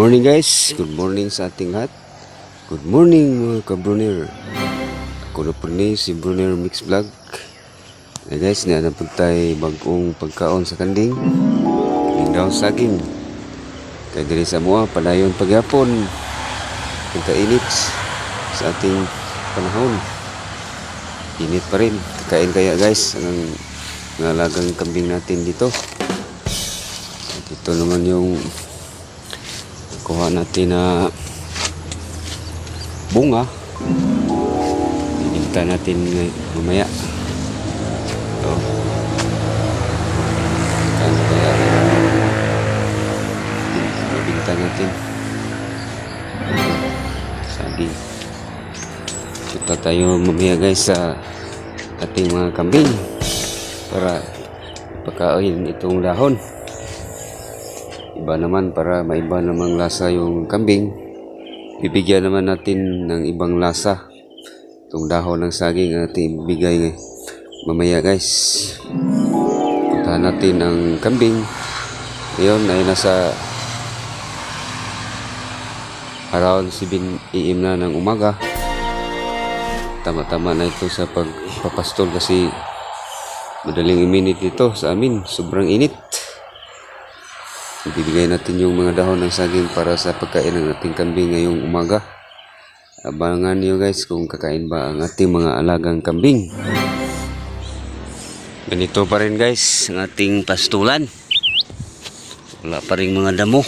morning guys, good morning sa ating lahat. Good morning mga ka-Brunner. Ako na po ni si Brunner Mix Vlog. Guys, na po tayo bagong pagkaon sa kanding. Kanding daw saging. Kaya diri sa mua, padayon pagyapon. Pagka-init sa ating panahon. Init pa rin. Kakain kaya guys, ang nalagang kambing natin dito. At ito naman yung kuha natin na bunga. Ibinta natin mamaya. Ito. Ibinta natin. Saging. Kita tayo mamaya guys sa ating mga kambing para pagkain itong dahon. Iba naman, para maiba namang lasa yung kambing, bibigyan naman natin ng ibang lasa itong dahon ng saging ang ating ibigay mamaya guys. Puntahan natin ang kambing. Ngayon ay nasa around 7 AM na ng umaga. Tama-tama na ito sa pagpapastol kasi madaling iminit dito sa amin, sobrang init. Ibibigay natin yung mga dahon ng saging para sa pagkain ng ating kambing ngayong umaga. Abangan nyo guys kung kakain ba ang ating mga alagang kambing. Ganito pa rin guys ang ating pastulan. Wala pa rin mga damo.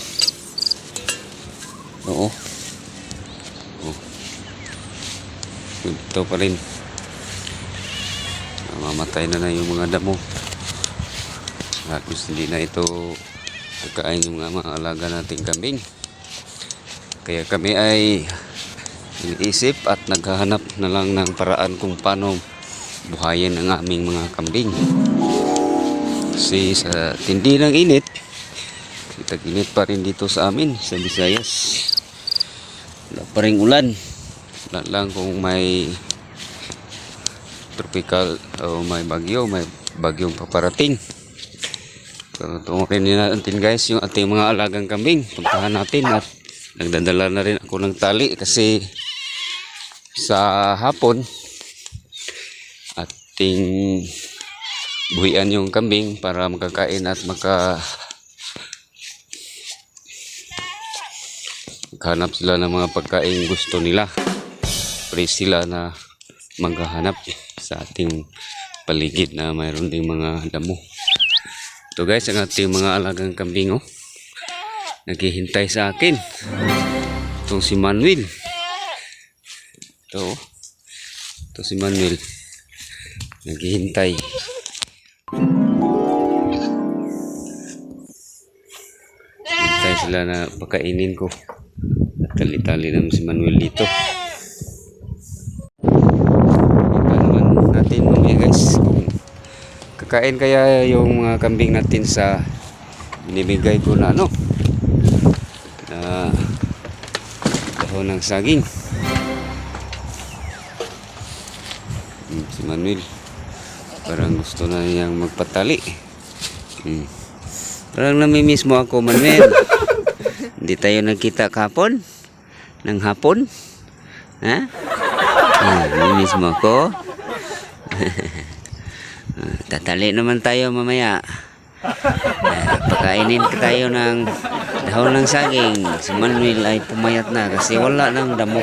Oo. Ganito pa rin. Mamatay na yung mga damo. Halos hindi na ito pagkain yung mga alaga nating kambing. Kaya kami ay iniisip at naghahanap na lang ng paraan kung paano buhayin ang aming mga kambing. Kasi sa tindi ng init, init pa rin dito sa amin sa Visayas. Wala pa rin ulan. Wala lang kung may tropical o may bagyong paparating. So, tungukin natin guys yung ating mga alagang kambing. Puntahan natin at nagdadala na rin ako ng tali kasi sa hapon ating buhian yung kambing para makakain at maghanap sila ng mga pagkain gusto nila. Pre sila na maghahanap sa ating paligid na mayroon ding mga damo. Ito guys ang ating mga alagang kambing naghihintay sa akin. Itong si Manuel. Ito si Manuel naghihintay. Hintay sila na pakainin ko. At tali-tali naman si Manuel dito. Ito naman natin mamaya guys kung kakain kaya yung mga kambing natin sa binibigay ko na na dahon ng saging. Si Manuel parang gusto na niyang magpatali. Parang namimiss mo ako, Manuel. Hindi tayo nagkita kahapon ng hapon, ha? Namimiss mo ako. Tatali naman tayo mamaya. Pakainin ka tayo ng dahon ng saging. Si Manuel ay pumayat na kasi wala nang damo.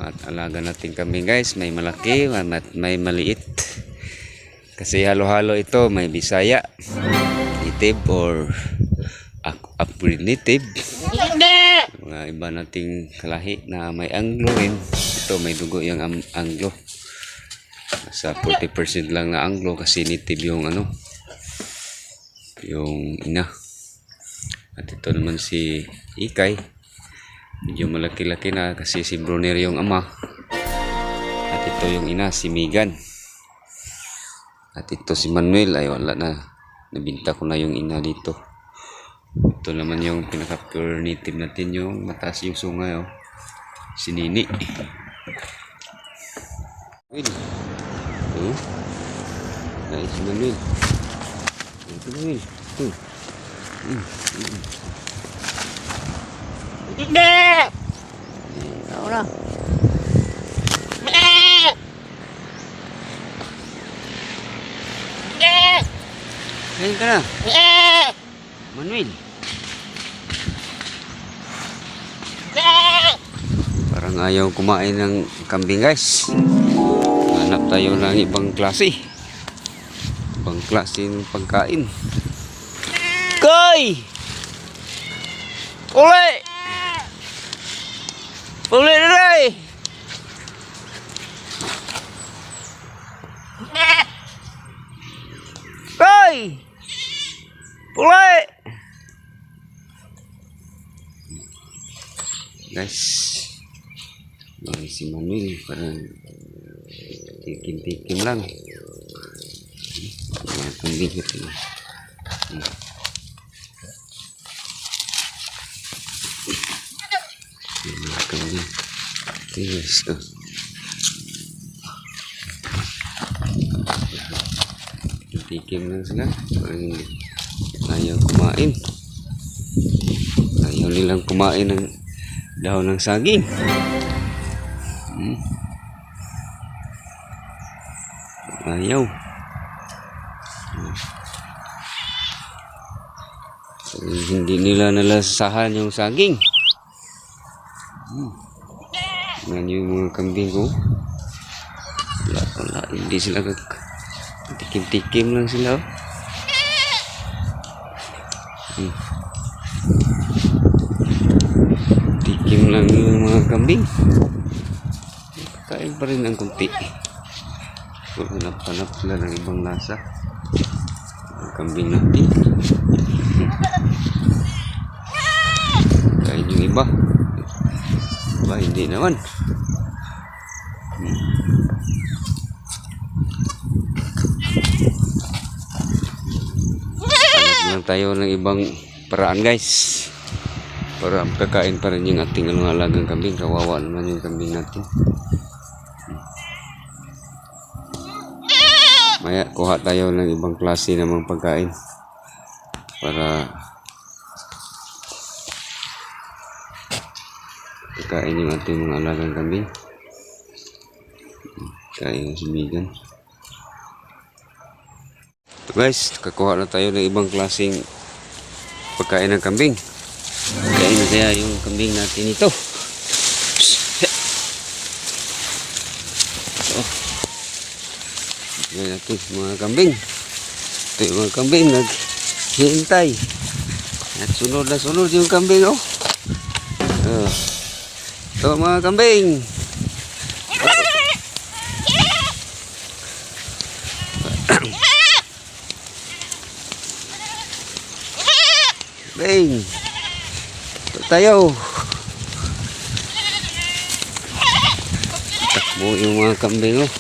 At alaga natin kambing guys, may malaki at may maliit. Kasi halo-halo ito, may Bisaya, native or upbreed native. Mga iba nating kalahi na may Anglo rin. Ito may dugo yung Anglo. Sa 40% lang na Anglo kasi native yung yung ina. At ito naman si Ikay, medyo malaki-laki na kasi si Brunner yung ama. At ito yung ina, si Megan. At ito si Manuel ay wala na, nabinta ko na yung ina dito. Ito naman yung pinaka-pure native natin, yung mataas yung sungay si Nini. Si Manuel. Ito Manuel. Ikaw na. Kain ka na. Manuel. Parang ayaw kumain ng kambing, guys. Hanap tayo ng ibang klase. Ibang klase ng pagkain. Koy! Uli! Uli na rin! Koy! Uli! Guys, ini si Manuel parang tikim-tikim lang. Kambing ito. Kambing. Yes. Tikim lang sila. Parang ayaw kumain. Ayaw nilang kumain ng dahon ng saging. Ayaw. Hindi nila nalasahan yung saging. Yan yung mga kambing ko. Wala, hindi sila tikim-tikim lang sila. Tikim lang yung mga kambing. Kain pa rin ang kunti. Hanap-hanap sila ng ibang lasa. Ang kambing natin. Kain yung iba. Iba hindi naman. Hanap lang tayo ng ibang paraan, guys. Para kakain pa rin yung ating alagang kambing. Kawawa naman yung kambing natin. Maya kuha tayo ng ibang klase namang pagkain para kakain yung ating mga alagang kambing. Kain ng sumigan. Guys, kakuha na tayo ng ibang klaseng pagkain ng kambing. Kain na kaya yung kambing natin ito. Yan ito mga kambing. Ito yung mga kambing naghihintay. At sunod na sunod yung kambing, oh. Ito mga kambing. Kambing. Ito tayo. Takbo yung mga kambing, oh.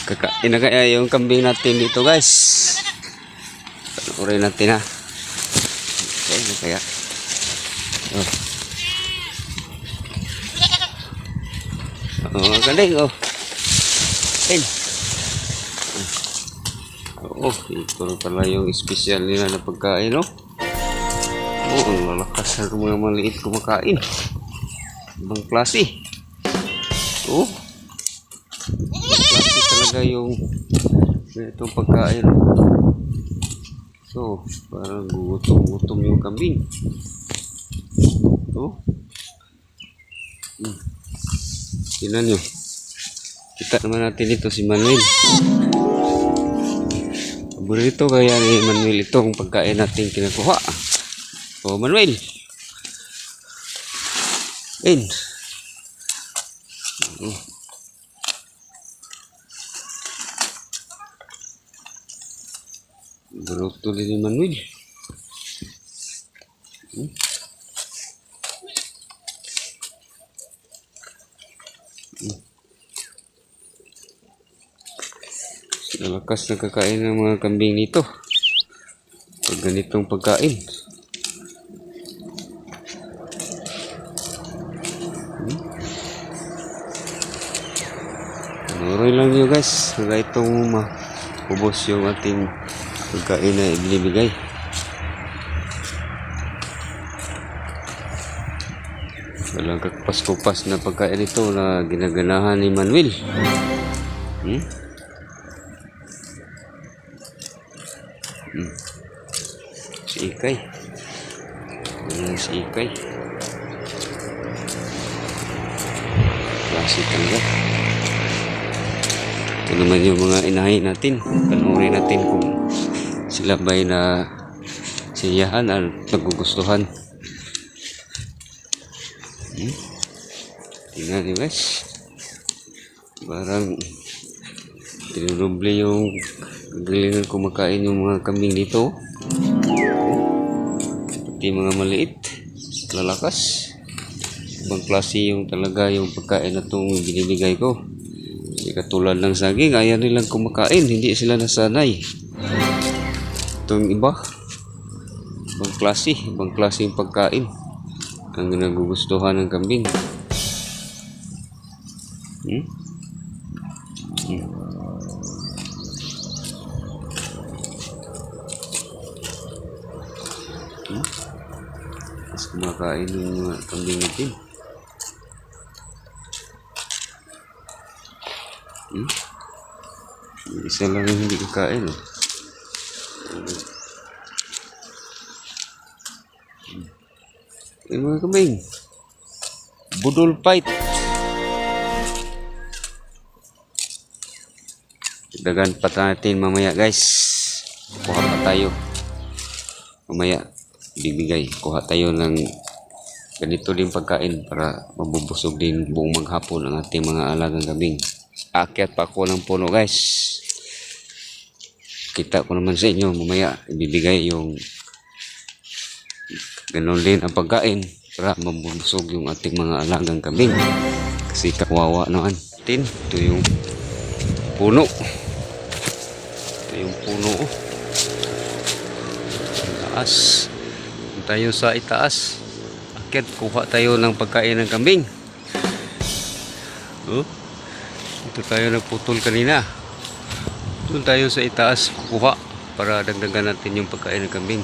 Kakain na kaya yung kambing natin dito, guys. Panoorin natin, ha. Okay na kaya. Galing, oh. Ayun. Oo, ito na pala yung special nila na pagkain, oh. Oo, ang lalakas ng mga maliit kumakain. Ibang klase. Oo. Klase talaga yung itong pagkain. So, parang gutom-gutom yung kambing. Oh. Tingnan nyo. Kita naman natin ito si Manuel. Paborito kaya ni Manuel itong pagkain natin kinakuha. Oh, Manuel. In. Beruto din ni Manuel. Malakas na kakain ng mga kambing nito. Pag ganitong pagkain. Tuloy lang nyo guys. Hanggang itong maubos yung ating pagkain na ibinibigay. Walang kakupas-kupas na pagkain ito na ginaganahan ni Manuel. Si Ikay. Si Ikay. Klase talaga. Ito naman yung mga inahin natin. Panurin natin kung sila ba'y na siyahan at nagugustuhan. Tingnan nyo guys. Parang tinudoble yung galingan kumakain yung mga kambing dito. Pati mga maliit, lalakas. Ibang klase yung talaga yung pagkain na itong binibigay ko. Kasi katulad ng saging, ayaw nilang kumakain. Hindi sila nasanay. Itong iba, ibang klase yung pagkain ang nagugustuhan ng kambing. Mas kumakain ng mga kambing natin. Isa lang yung hindi kakain. Yung mga kambing, budol fight. Dagan pa natin mamaya guys. Kuha pa tayo. Mamaya bibigay. Kuha tayo ng ganito din pagkain para mabubusog din buong maghapon ang ating mga alagang kambing. Aakyat pa ako ng puno guys. Kita ko naman sa inyo mamaya ibibigay yung ganon din ang pagkain para mabubusog yung ating mga alagang kambing. Kasi kawawa naman. Ito yung puno. Yung puno taas. Tayo sa itaas. Akit kuha tayo ng pagkain ng kambing. Ito tayo nagputol kanina. Doon tayo sa itaas kukuha para dagdagan natin yung pagkain ng kambing.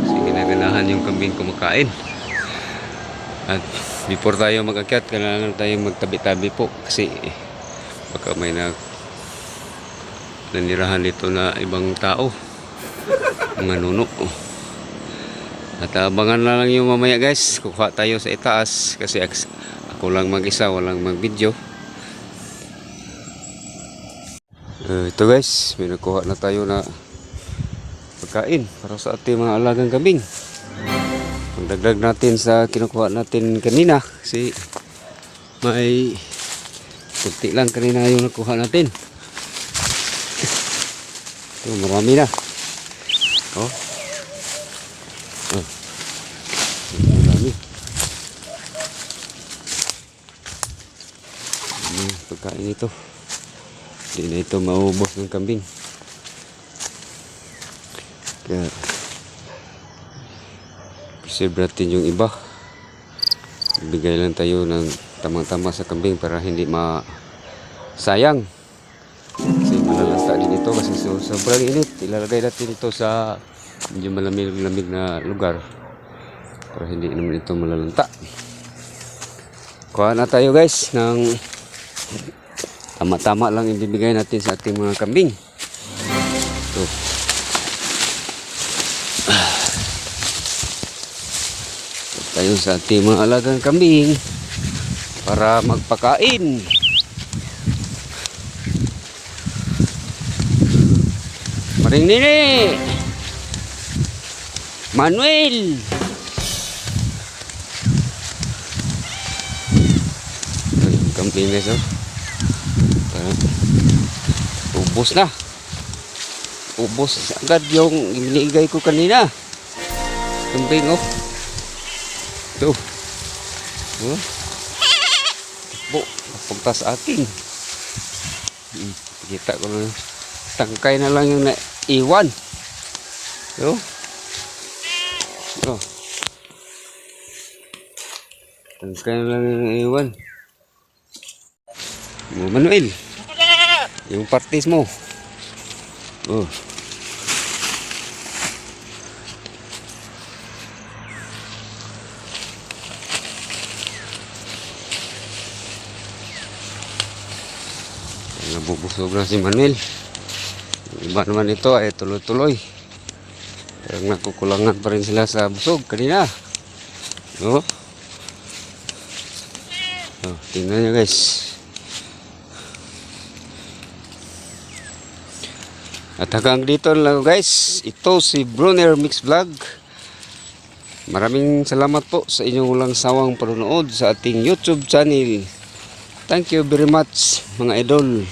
Kasi ginaganahan yung kambing kumakain. At before tayo mag-akyat, kailangan tayo magtabi-tabi po kasi baka may nanirahan dito na ibang tao, mga nuno. At abangan na lang yung mamaya guys. Kuha tayo sa itaas kasi ako lang mag-isa, walang mag-video. Ito guys, may nakuha na tayo na pagkain para sa ating mga alagang kambing. Pagdagdag natin sa kinukuha natin kanina kasi may kunti lang kanina yung nakuha natin. Ito, marami na. Marami. Pagkain ito. Hindi na ito maubos ng kambing. Kaya preserve natin yung iba. Ibigay lang tayo ng tamang-tama sa kambing para hindi sayang. Kasi malalanta din ito kasi sobrang init. Ilalagay natin ito sa medyo malamig na lugar para hindi naman ito malalanta. Kuha na tayo guys ng tama-tama lang ibibigay natin sa ating mga kambing. Ito. Tayo sa ating mga alagang kambing para magpakain. Maring nini Manuel. Yung kambing guys, ubos na. Ubos agad yung inigay ko kanina. Kambing ito. Pagtas ating. Kita ko na. Tangkay na lang yung naiwan. Tangkay na lang yung naiwan. Manuel. Yung parties mo. Oh. Nabubusog na si Manuel. Yung iba naman ito ay tuloy-tuloy. Parang nakukulangan pa rin sila sa busog kanina. Oh. Oh, tingnan nyo guys. At hanggang dito lang guys. Ito si Brunner Mix Vlog. Maraming salamat po sa inyong walang sawang panonood sa ating YouTube channel. Thank you very much mga idol.